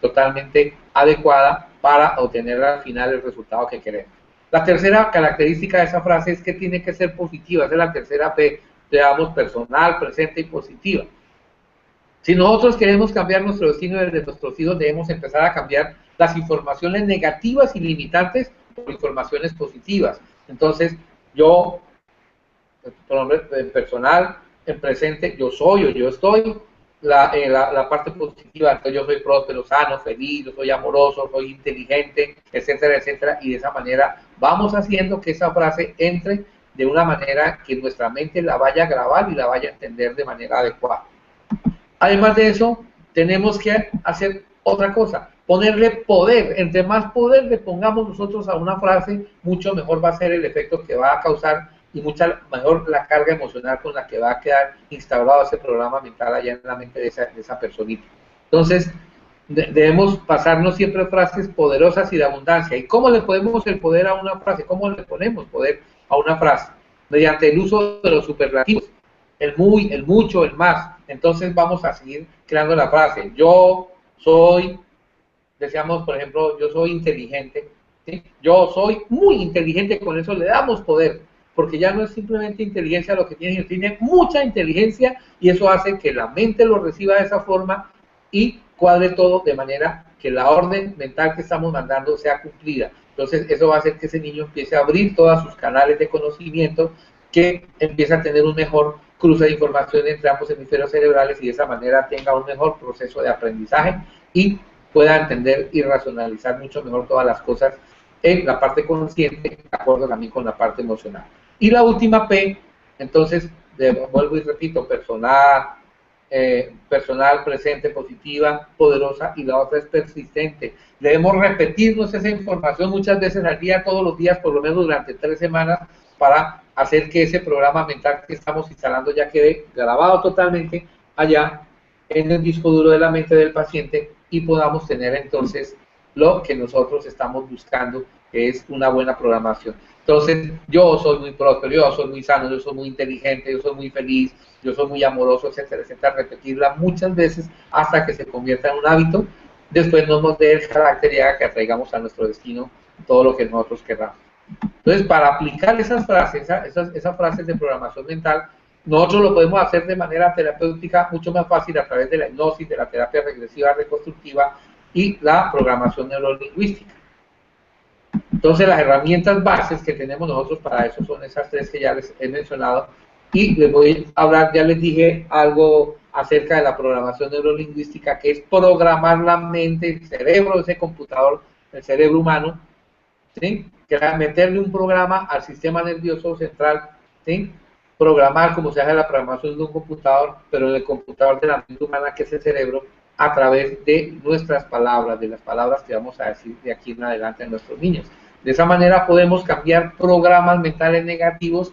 totalmente adecuada para obtener al final el resultado que queremos. La tercera característica de esa frase es que tiene que ser positiva, esa es la tercera P. le damos personal, presente y positiva. Si nosotros queremos cambiar nuestro destino y el de nuestros hijos, debemos empezar a cambiar las informaciones negativas y limitantes por informaciones positivas. Entonces, yo, pronombre personal, en presente, yo soy o yo estoy, la parte positiva, entonces yo soy próspero, sano, feliz, yo soy amoroso, soy inteligente, etcétera, etcétera, y de esa manera vamos haciendo que esa frase entre de una manera que nuestra mente la vaya a grabar y la vaya a entender de manera adecuada. Además de eso, tenemos que hacer otra cosa, ponerle poder. Entre más poder le pongamos nosotros a una frase, mucho mejor va a ser el efecto que va a causar y mucha mejor la carga emocional con la que va a quedar instaurado ese programa mental allá en la mente de esa personita. Entonces, debemos pasarnos siempre frases poderosas y de abundancia. ¿Y cómo le ponemos el poder a una frase? ¿Cómo le ponemos poder a una frase? Mediante el uso de los superlativos, el muy, el mucho, el más. Entonces vamos a seguir creando la frase. Yo soy, decíamos, por ejemplo, yo soy inteligente, ¿sí? Yo soy muy inteligente, con eso le damos poder, porque ya no es simplemente inteligencia lo que tiene mucha inteligencia, y eso hace que la mente lo reciba de esa forma y cuadre todo de manera que la orden mental que estamos mandando sea cumplida. Entonces eso va a hacer que ese niño empiece a abrir todos sus canales de conocimiento, que empiece a tener un mejor cruce de información entre ambos hemisferios cerebrales y de esa manera tenga un mejor proceso de aprendizaje y pueda entender y racionalizar mucho mejor todas las cosas en la parte consciente, de acuerdo también con la parte emocional. Y la última P, entonces, vuelvo y repito, personal, presente, positiva, poderosa, y la otra es persistente. Debemos repetirnos esa información muchas veces al día, todos los días, por lo menos durante 3 semanas, para hacer que ese programa mental que estamos instalando ya quede grabado totalmente allá en el disco duro de la mente del paciente y podamos tener entonces lo que nosotros estamos buscando, que es una buena programación. Entonces, yo soy muy próspero, yo soy muy sano, yo soy muy inteligente, yo soy muy feliz, yo soy muy amoroso, etcétera, etcétera. Repetirla muchas veces hasta que se convierta en un hábito. Después nos dé el carácter y haga que atraigamos a nuestro destino todo lo que nosotros queramos. Entonces, para aplicar esas frases, esas frases de programación mental, nosotros lo podemos hacer de manera terapéutica mucho más fácil a través de la hipnosis, de la terapia regresiva reconstructiva y la programación neurolingüística. Entonces, las herramientas bases que tenemos nosotros para eso son esas 3 que ya les he mencionado, y les voy a hablar, ya les dije algo acerca de la programación neurolingüística, que es programar la mente, el cerebro de ese computador, el cerebro humano, ¿sí? Que era meterle un programa al sistema nervioso central, ¿sí? Programar como se hace la programación de un computador, pero en el computador de la mente humana, que es el cerebro, a través de nuestras palabras, de las palabras que vamos a decir de aquí en adelante a nuestros niños. De esa manera podemos cambiar programas mentales negativos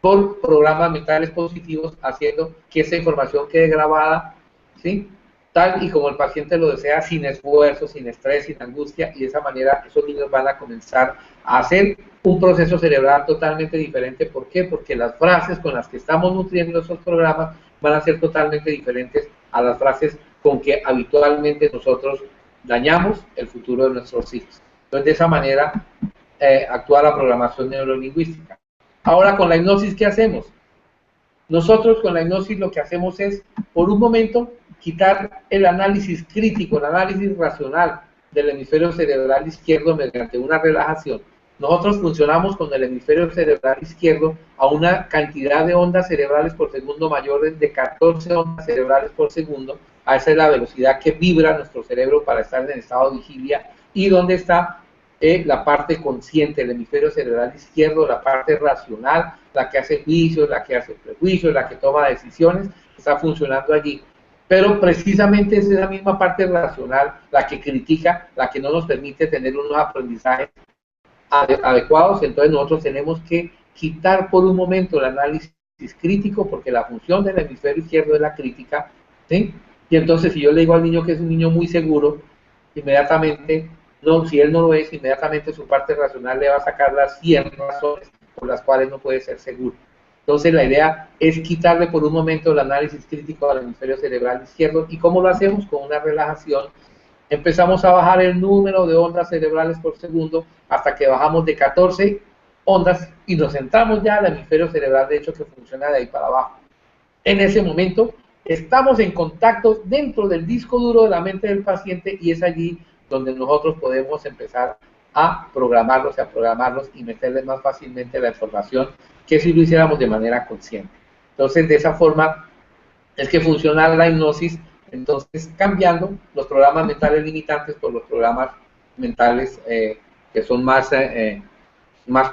por programas mentales positivos, haciendo que esa información quede grabada, ¿sí? Tal y como el paciente lo desea, sin esfuerzo, sin estrés, sin angustia, y de esa manera esos niños van a comenzar a hacer un proceso cerebral totalmente diferente. ¿Por qué? Porque las frases con las que estamos nutriendo esos programas van a ser totalmente diferentes a las frases con que habitualmente nosotros dañamos el futuro de nuestros hijos. Entonces, de esa manera actúa la programación neurolingüística. Ahora, con la hipnosis, ¿qué hacemos? Nosotros con la hipnosis lo que hacemos es, por un momento, quitar el análisis crítico, el análisis racional del hemisferio cerebral izquierdo mediante una relajación. Nosotros funcionamos con el hemisferio cerebral izquierdo a una cantidad de ondas cerebrales por segundo mayores de 14 ondas cerebrales por segundo. A esa es la velocidad que vibra nuestro cerebro para estar en estado de vigilia, y donde está la parte consciente, el hemisferio cerebral izquierdo, la parte racional, la que hace juicios, la que hace prejuicios, la que toma decisiones, está funcionando allí. Pero precisamente es esa misma parte racional la que critica, la que no nos permite tener unos aprendizajes adecuados. Entonces nosotros tenemos que quitar por un momento el análisis crítico, porque la función del hemisferio izquierdo es la crítica, ¿sí? Y entonces si yo le digo al niño que es un niño muy seguro, inmediatamente, no, si él no lo es, inmediatamente su parte racional le va a sacar las 100 razones por las cuales no puede ser seguro. Entonces la idea es quitarle por un momento el análisis crítico al hemisferio cerebral izquierdo. ¿Y cómo lo hacemos? Con una relajación. Empezamos a bajar el número de ondas cerebrales por segundo hasta que bajamos de 14 ondas y nos centramos ya al hemisferio cerebral derecho que funciona de ahí para abajo. En ese momento estamos en contacto dentro del disco duro de la mente del paciente y es allí donde nosotros podemos empezar a programarlos y meterles más fácilmente la información que si lo hiciéramos de manera consciente. Entonces, de esa forma es que funciona la hipnosis, entonces cambiando los programas mentales limitantes por los programas mentales que son más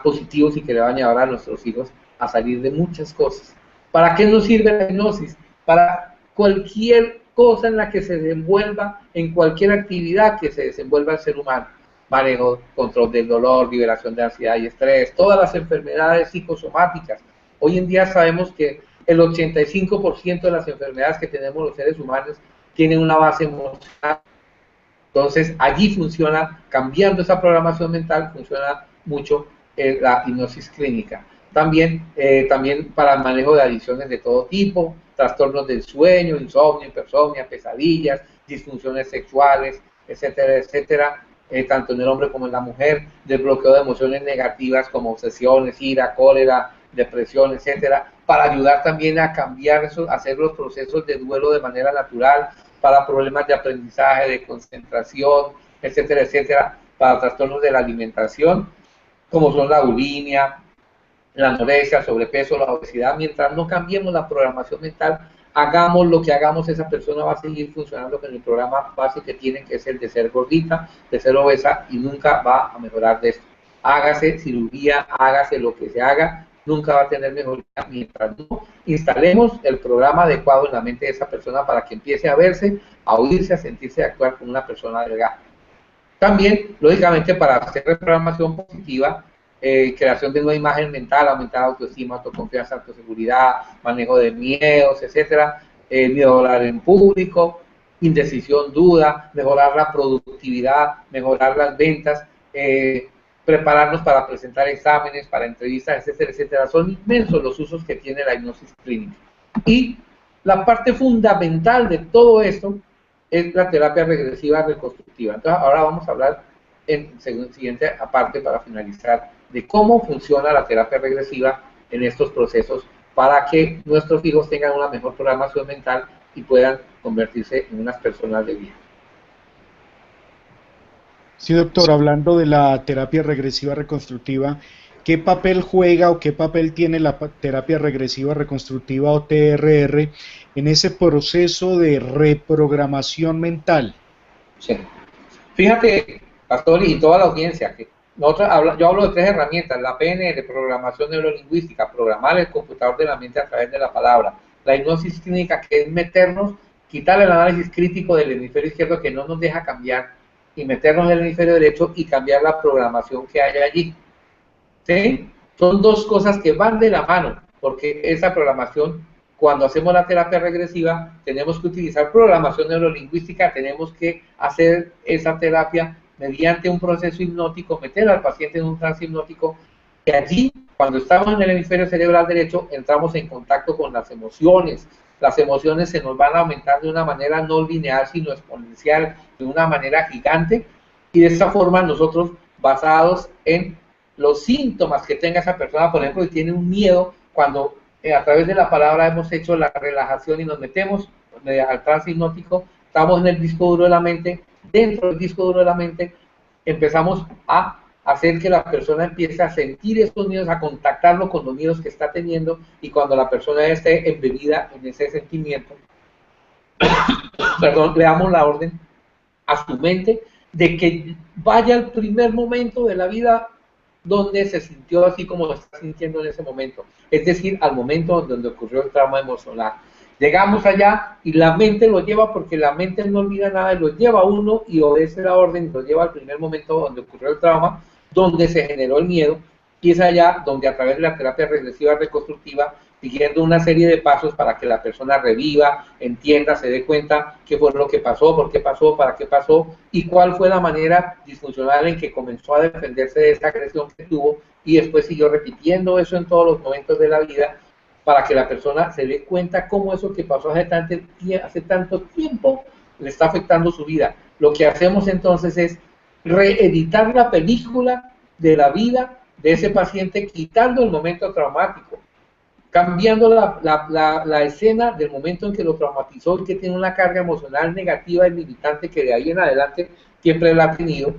positivos y que le van a llevar a nuestros hijos a salir de muchas cosas. ¿Para qué nos sirve la hipnosis? Para cualquier cosa en la que se desenvuelva, en cualquier actividad que se desenvuelva el ser humano. Manejo, control del dolor, liberación de ansiedad y estrés, todas las enfermedades psicosomáticas. Hoy en día sabemos que el 85% de las enfermedades que tenemos los seres humanos tienen una base emocional. Entonces, allí funciona, cambiando esa programación mental, funciona mucho la hipnosis clínica. También para el manejo de adicciones de todo tipo, trastornos del sueño, insomnio, hipersomnia, pesadillas, disfunciones sexuales, etcétera, etcétera, tanto en el hombre como en la mujer, desbloqueo de emociones negativas como obsesiones, ira, cólera, depresión, etcétera, para ayudar también a cambiar eso, hacer los procesos de duelo de manera natural, para problemas de aprendizaje, de concentración, etcétera, etcétera, para trastornos de la alimentación, como son la bulimia, la anorexia, el sobrepeso, la obesidad. Mientras no cambiemos la programación mental, hagamos lo que hagamos, esa persona va a seguir funcionando con el programa base que tienen, que es el de ser gordita, de ser obesa, y nunca va a mejorar de esto. Hágase cirugía, hágase lo que se haga, nunca va a tener mejoría mientras no instalemos el programa adecuado en la mente de esa persona para que empiece a verse, a oírse, a sentirse, a actuar como una persona delgada. También, lógicamente, para hacer reprogramación positiva, creación de nueva imagen mental, aumentar autoestima, autoconfianza, autoseguridad, manejo de miedos, etcétera, miedo a hablar en público, indecisión, duda, mejorar la productividad, mejorar las ventas, prepararnos para presentar exámenes, para entrevistas, etcétera, etcétera. Son inmensos los usos que tiene la hipnosis clínica. Y la parte fundamental de todo esto es la terapia regresiva reconstructiva. Entonces, ahora vamos a hablar en siguiente aparte para finalizar de cómo funciona la terapia regresiva en estos procesos para que nuestros hijos tengan una mejor programación mental y puedan convertirse en unas personas de bien. Sí, doctor, hablando de la terapia regresiva reconstructiva, ¿qué papel juega o qué papel tiene la terapia regresiva reconstructiva o TRR en ese proceso de reprogramación mental? Sí. Fíjate, Pastor, y toda la audiencia, que yo hablo de 3 herramientas: la PNL, programación neurolingüística, programar el computador de la mente a través de la palabra; la hipnosis clínica, que es meternos, quitar el análisis crítico del hemisferio izquierdo que no nos deja cambiar, y meternos en el hemisferio derecho y cambiar la programación que hay allí. ¿Sí? Son dos cosas que van de la mano, porque esa programación, cuando hacemos la terapia regresiva, tenemos que utilizar programación neurolingüística, tenemos que hacer esa terapia mediante un proceso hipnótico, meter al paciente en un trance hipnótico, y allí, cuando estamos en el hemisferio cerebral derecho, entramos en contacto con las emociones. Las emociones se nos van a aumentar de una manera no lineal, sino exponencial, de una manera gigante, y de esa forma nosotros, basados en los síntomas que tenga esa persona, por ejemplo, si tiene un miedo, cuando a través de la palabra hemos hecho la relajación y nos metemos al trance hipnótico, estamos en el disco duro de la mente, dentro del disco duro de la mente empezamos a hacer que la persona empiece a sentir estos miedos, a contactarlo con los miedos que está teniendo, y cuando la persona esté embebida en ese sentimiento, perdón, le damos la orden a su mente de que vaya al primer momento de la vida donde se sintió así como lo está sintiendo en ese momento, es decir, al momento donde ocurrió el trauma emocional. Llegamos allá y la mente lo lleva, porque la mente no olvida nada, y lo lleva a uno y obedece la orden, lo lleva al primer momento donde ocurrió el trauma, donde se generó el miedo, y es allá donde, a través de la terapia regresiva reconstructiva, siguiendo una serie de pasos para que la persona reviva, entienda, se dé cuenta qué fue lo que pasó, por qué pasó, para qué pasó, y cuál fue la manera disfuncional en que comenzó a defenderse de esta agresión que tuvo, y después siguió repitiendo eso en todos los momentos de la vida, para que la persona se dé cuenta cómo eso que pasó hace tanto tiempo le está afectando su vida. Lo que hacemos entonces es reeditar la película de la vida de ese paciente, quitando el momento traumático, cambiando la escena del momento en que lo traumatizó y que tiene una carga emocional negativa y limitante que de ahí en adelante siempre la ha tenido,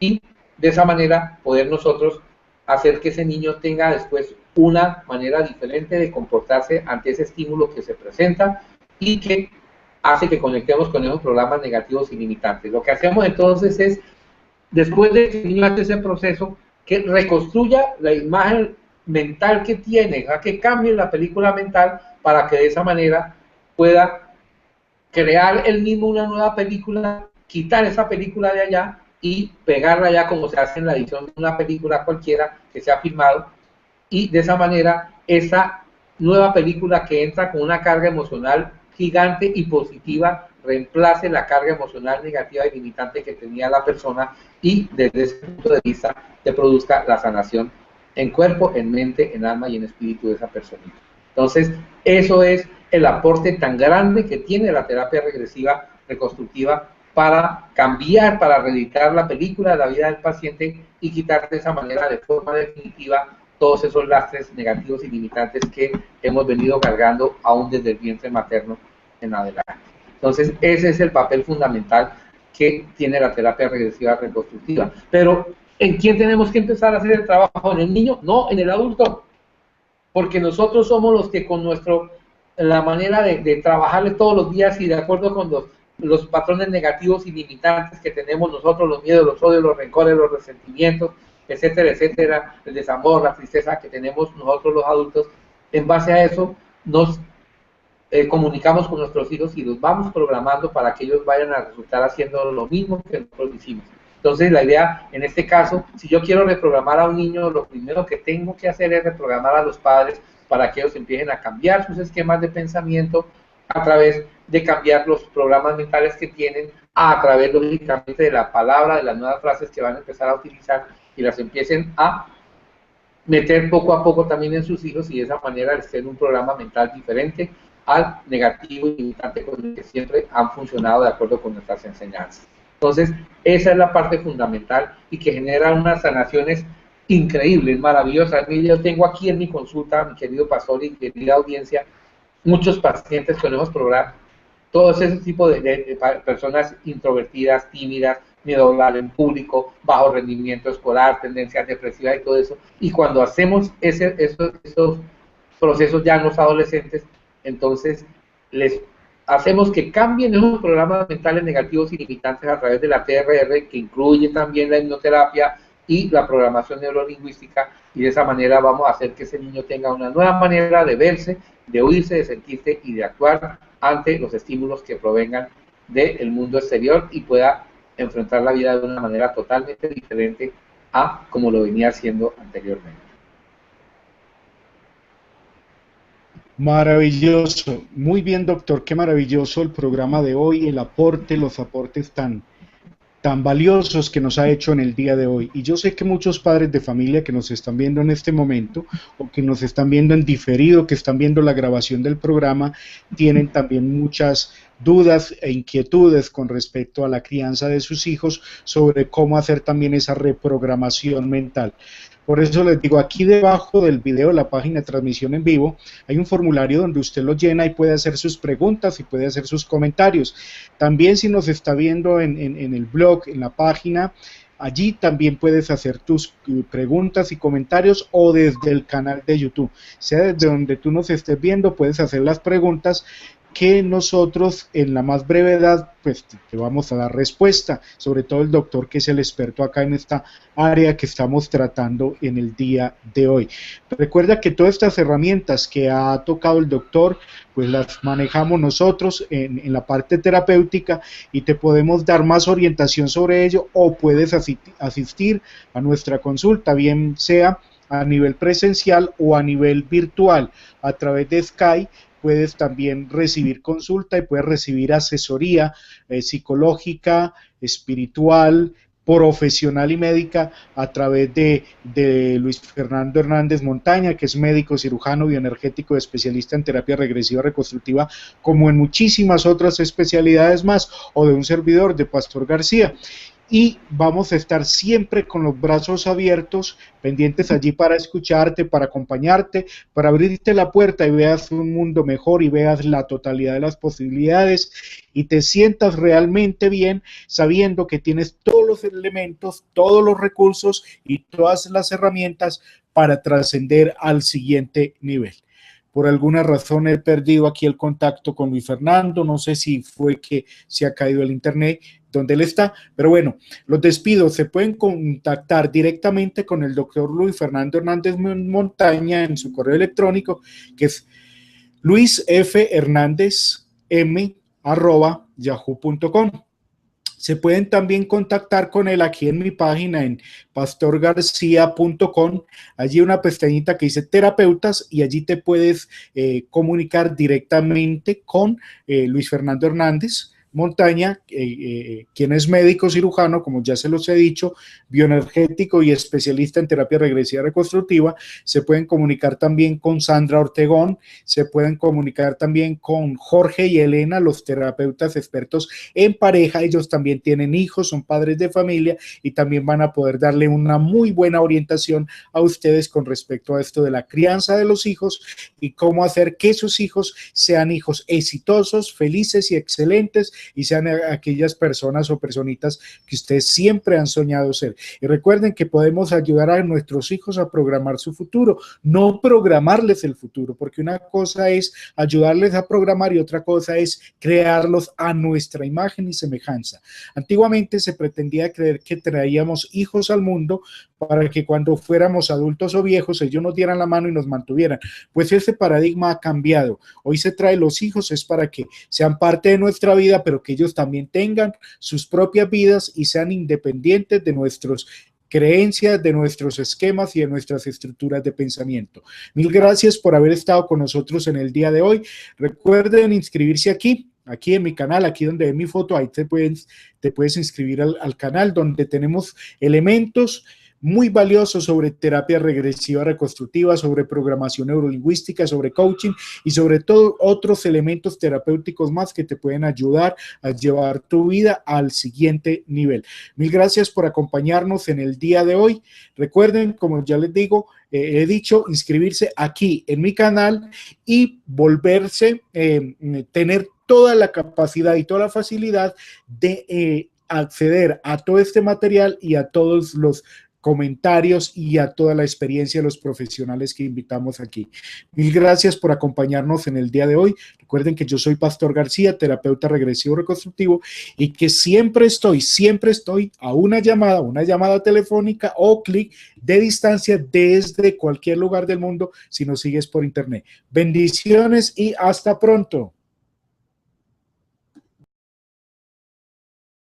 y de esa manera poder nosotros hacer que ese niño tenga después una manera diferente de comportarse ante ese estímulo que se presenta y que hace que conectemos con esos programas negativos y limitantes. Lo que hacemos entonces es, después de que el niño hace ese proceso, que reconstruya la imagen mental que tiene, a que cambie la película mental para que de esa manera pueda crear él mismo una nueva película, quitar esa película de allá y pegarla allá como se hace en la edición de una película cualquiera que se ha filmado, y de esa manera esa nueva película que entra con una carga emocional gigante y positiva reemplace la carga emocional negativa y limitante que tenía la persona, y desde ese punto de vista se produzca la sanación en cuerpo, en mente, en alma y en espíritu de esa persona. Entonces, eso es el aporte tan grande que tiene la terapia regresiva reconstructiva para cambiar, para reeditar la película de la vida del paciente y quitar de esa manera, de forma definitiva, todos esos lastres negativos y limitantes que hemos venido cargando aún desde el vientre materno en adelante. Entonces, ese es el papel fundamental que tiene la terapia regresiva reconstructiva. Pero, ¿en quién tenemos que empezar a hacer el trabajo? ¿En el niño? No, en el adulto. Porque nosotros somos los que con la manera de trabajarle todos los días y de acuerdo con los patrones negativos y limitantes que tenemos nosotros, los miedos, los odios, los rencores, los resentimientos, etcétera, etcétera, el desamor, la tristeza que tenemos nosotros los adultos, en base a eso nos comunicamos con nuestros hijos y los vamos programando para que ellos vayan a resultar haciendo lo mismo que nosotros hicimos. Entonces la idea, en este caso, si yo quiero reprogramar a un niño, lo primero que tengo que hacer es reprogramar a los padres para que ellos empiecen a cambiar sus esquemas de pensamiento a través de cambiar los programas mentales que tienen, a través, lógicamente, de la palabra, de las nuevas frases que van a empezar a utilizar y las empiecen a meter poco a poco también en sus hijos, y de esa manera les den un programa mental diferente al negativo y limitante con el que siempre han funcionado de acuerdo con nuestras enseñanzas. Entonces, esa es la parte fundamental y que genera unas sanaciones increíbles, maravillosas. Yo tengo aquí en mi consulta, mi querido pastor y querida audiencia, muchos pacientes con esos programas, todos ese tipo de personas introvertidas, tímidas, miedo a hablar en público, bajo rendimiento escolar, tendencias depresivas y todo eso. Y cuando hacemos esos procesos ya en los adolescentes, entonces les hacemos que cambien esos programas mentales negativos y limitantes a través de la TRR, que incluye también la hipnoterapia y la programación neurolingüística, y de esa manera vamos a hacer que ese niño tenga una nueva manera de verse, de oírse, de sentirse y de actuar ante los estímulos que provengan del mundo exterior y pueda enfrentar la vida de una manera totalmente diferente a como lo venía haciendo anteriormente. Maravilloso, muy bien, doctor, qué maravilloso el programa de hoy, el aporte, los aportes tan valiosos que nos ha hecho en el día de hoy. Y yo sé que muchos padres de familia que nos están viendo en este momento o que nos están viendo en diferido, que están viendo la grabación del programa, tienen también muchas dudas e inquietudes con respecto a la crianza de sus hijos, sobre cómo hacer también esa reprogramación mental. Por eso les digo, aquí debajo del video, la página de transmisión en vivo, hay un formulario donde usted lo llena y puede hacer sus preguntas y puede hacer sus comentarios. También si nos está viendo en el blog, en la página, allí también puedes hacer tus preguntas y comentarios, o desde el canal de YouTube. Sea desde donde tú nos estés viendo, puedes hacer las preguntas que nosotros en la más brevedad pues te vamos a dar respuesta, sobre todo el doctor que es el experto acá en esta área que estamos tratando en el día de hoy. Recuerda que todas estas herramientas que ha tocado el doctor pues las manejamos nosotros en la parte terapéutica y te podemos dar más orientación sobre ello, o puedes asistir a nuestra consulta, bien sea a nivel presencial o a nivel virtual a través de Skype. Puedes también recibir consulta y puedes recibir asesoría psicológica, espiritual, profesional y médica a través de Luis Fernando Hernández Montaña, que es médico, cirujano, bioenergético, especialista en terapia regresiva reconstructiva, como en muchísimas otras especialidades más, o de un servidor, de Pastor García. y vamos a estar siempre con los brazos abiertos, pendientes allí para escucharte, para acompañarte, para abrirte la puerta y veas un mundo mejor y veas la totalidad de las posibilidades y te sientas realmente bien sabiendo que tienes todos los elementos, todos los recursos y todas las herramientas para trascender al siguiente nivel. Por alguna razón he perdido aquí el contacto con Luis Fernando, no sé si fue que se ha caído el internet donde él está, pero bueno, los despido, se pueden contactar directamente con el doctor Luis Fernando Hernández Montaña en su correo electrónico, que es luisfhernandezm@yahoo.com. Se pueden también contactar con él aquí en mi página en pastorgarcia.com. Allí una pestañita que dice terapeutas y allí te puedes comunicar directamente con Luis Fernando Hernández Montaña, quien es médico cirujano, como ya se los he dicho, bioenergético y especialista en terapia regresiva reconstructiva. Se pueden comunicar también con Sandra Ortegón, se pueden comunicar también con Jorge y Elena, los terapeutas expertos en pareja. Ellos también tienen hijos, son padres de familia y también van a poder darle una muy buena orientación a ustedes con respecto a esto de la crianza de los hijos y cómo hacer que sus hijos sean hijos exitosos, felices y excelentes y sean aquellas personas o personitas que ustedes siempre han soñado ser. Y recuerden que podemos ayudar a nuestros hijos a programar su futuro, no programarles el futuro, porque una cosa es ayudarles a programar y otra cosa es crearlos a nuestra imagen y semejanza. Antiguamente se pretendía creer que traíamos hijos al mundo para que cuando fuéramos adultos o viejos ellos nos dieran la mano y nos mantuvieran. Pues ese paradigma ha cambiado. Hoy se trae los hijos es para que sean parte de nuestra vida, pero que ellos también tengan sus propias vidas y sean independientes de nuestras creencias, de nuestros esquemas y de nuestras estructuras de pensamiento. Mil gracias por haber estado con nosotros en el día de hoy. Recuerden inscribirse aquí en mi canal, aquí donde ven mi foto, ahí te puedes inscribir al canal donde tenemos elementos muy valioso sobre terapia regresiva reconstructiva, sobre programación neurolingüística, sobre coaching y sobre todo otros elementos terapéuticos más que te pueden ayudar a llevar tu vida al siguiente nivel. Mil gracias por acompañarnos en el día de hoy. Recuerden, como ya les digo, he dicho, inscribirse aquí en mi canal y volverse, tener toda la capacidad y toda la facilidad de acceder a todo este material y a todos los comentarios y a toda la experiencia de los profesionales que invitamos aquí. Mil gracias por acompañarnos en el día de hoy. Recuerden que yo soy Pastor García, terapeuta regresivo reconstructivo y que siempre estoy a una llamada telefónica o clic de distancia desde cualquier lugar del mundo si nos sigues por internet. Bendiciones y hasta pronto.